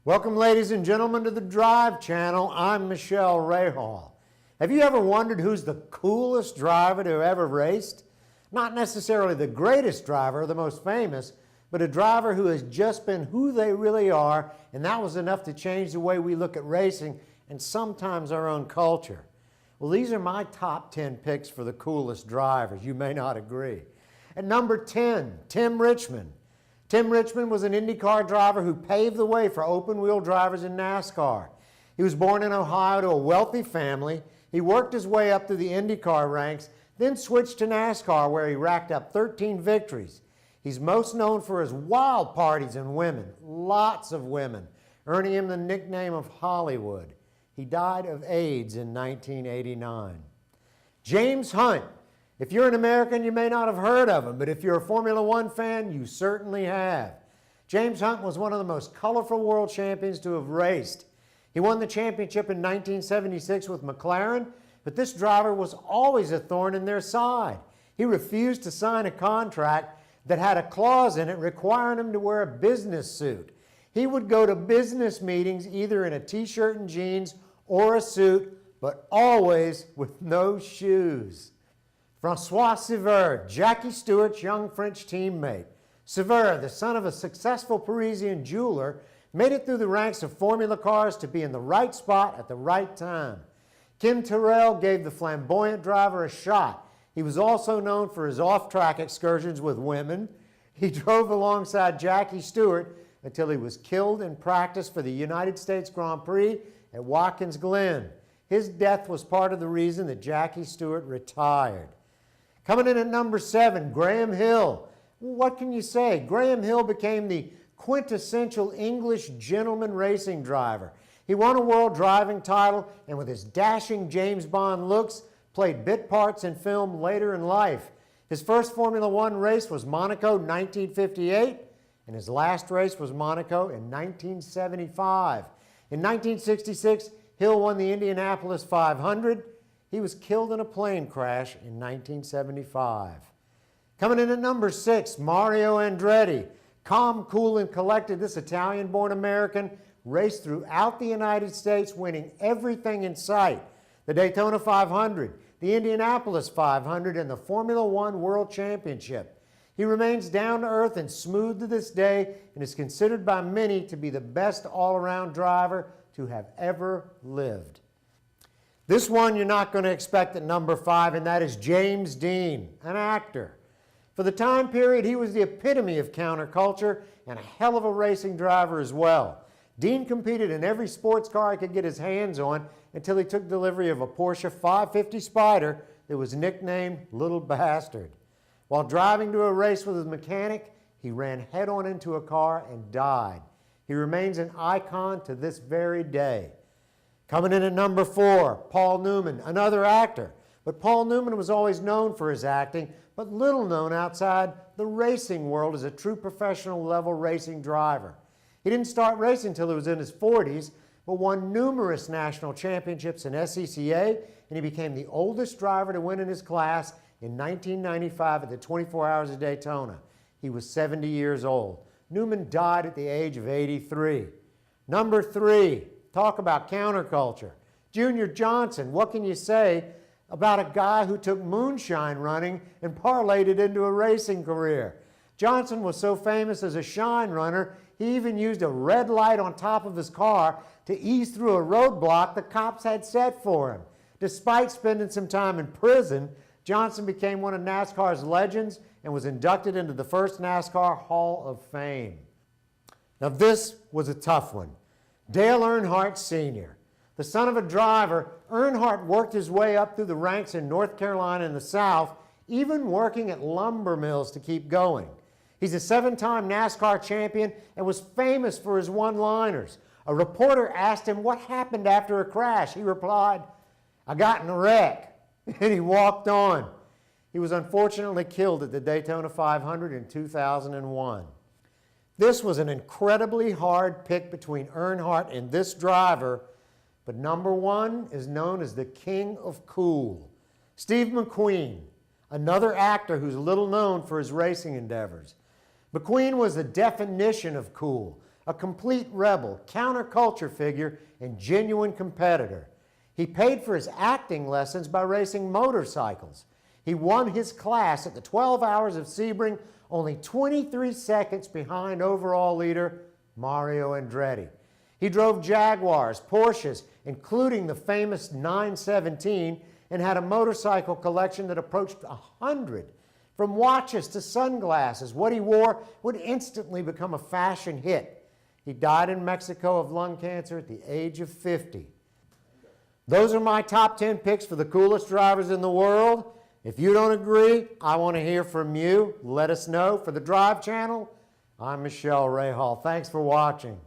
Welcome, ladies and gentlemen, to the Drive Channel. I'm Michele Rahal. Have you ever wondered who's the coolest driver to ever raced? Not necessarily the greatest driver or the most famous, but a driver who has just been who they really are, and that was enough to change the way we look at racing and sometimes our own culture. Well, these are my top 10 picks for the coolest drivers. You may not agree. At number 10, Tim Richmond. Tim Richmond was an IndyCar driver who paved the way for open-wheel drivers in NASCAR. He was born in Ohio to a wealthy family. He worked his way up through the IndyCar ranks, then switched to NASCAR where he racked up 13 victories. He's most known for his wild parties and women, lots of women, earning him the nickname of Hollywood. He died of AIDS in 1989. James Hunt. If you're an American, you may not have heard of him, but if you're a Formula One fan, you certainly have. James Hunt was one of the most colorful world champions to have raced. He won the championship in 1976 with McLaren, but this driver was always a thorn in their side. He refused to sign a contract that had a clause in it requiring him to wear a business suit. He would go to business meetings either in a t-shirt and jeans or a suit, but always with no shoes. François Cevert, Jackie Stewart's young French teammate. Cevert, the son of a successful Parisian jeweler, made it through the ranks of Formula cars to be in the right spot at the right time. Kim Terrell gave the flamboyant driver a shot. He was also known for his off-track excursions with women. He drove alongside Jackie Stewart until he was killed in practice for the United States Grand Prix at Watkins Glen. His death was part of the reason that Jackie Stewart retired. Coming in at number 7, Graham Hill. What can you say? Graham Hill became the quintessential English gentleman racing driver. He won a world driving title and with his dashing James Bond looks, played bit parts in film later in life. His first Formula One race was Monaco 1958, and his last race was Monaco in 1975. In 1966, Hill won the Indianapolis 500. He was killed in a plane crash in 1975. Coming in at number 6, Mario Andretti. Calm, cool, and collected, this Italian-born American raced throughout the United States, winning everything in sight. The Daytona 500, the Indianapolis 500, and the Formula One World Championship. He remains down to earth and smooth to this day and is considered by many to be the best all-around driver to have ever lived. This one you're not going to expect at number 5, and that is James Dean, an actor. For the time period, he was the epitome of counterculture and a hell of a racing driver as well. Dean competed in every sports car he could get his hands on until he took delivery of a Porsche 550 Spyder that was nicknamed Little Bastard. While driving to a race with his mechanic, he ran head-on into a car and died. He remains an icon to this very day. Coming in at number 4, Paul Newman, another actor. But Paul Newman was always known for his acting, but little known outside the racing world as a true professional level racing driver. He didn't start racing until he was in his 40s, but won numerous national championships in SCCA, and he became the oldest driver to win in his class in 1995 at the 24 Hours of Daytona. He was 70 years old. Newman died at the age of 83. Number 3. Talk about counterculture. Junior Johnson, what can you say about a guy who took moonshine running and parlayed it into a racing career? Johnson was so famous as a shine runner, he even used a red light on top of his car to ease through a roadblock the cops had set for him. Despite spending some time in prison, Johnson became one of NASCAR's legends and was inducted into the first NASCAR Hall of Fame. Now this was a tough one. Dale Earnhardt Sr. The son of a driver, Earnhardt worked his way up through the ranks in North Carolina and the South, even working at lumber mills to keep going. He's a 7-time NASCAR champion and was famous for his one-liners. A reporter asked him what happened after a crash. He replied, "I got in a wreck," and he walked on. He was unfortunately killed at the Daytona 500 in 2001. This was an incredibly hard pick between Earnhardt and this driver, but number 1 is known as the king of cool. Steve McQueen, another actor who's little known for his racing endeavors. McQueen was the definition of cool. a complete rebel, counterculture figure, and genuine competitor. He paid for his acting lessons by racing motorcycles. He won his class at the 12 Hours of Sebring, only 23 seconds behind overall leader Mario Andretti. He drove Jaguars, Porsches, including the famous 917, and had a motorcycle collection that approached 100. From watches to sunglasses, what he wore would instantly become a fashion hit. He died in Mexico of lung cancer at the age of 50. Those are my top 10 picks for the coolest drivers in the world. If you don't agree, I want to hear from you. Let us know. For the Drive Channel, I'm Michele Rahal. Thanks for watching.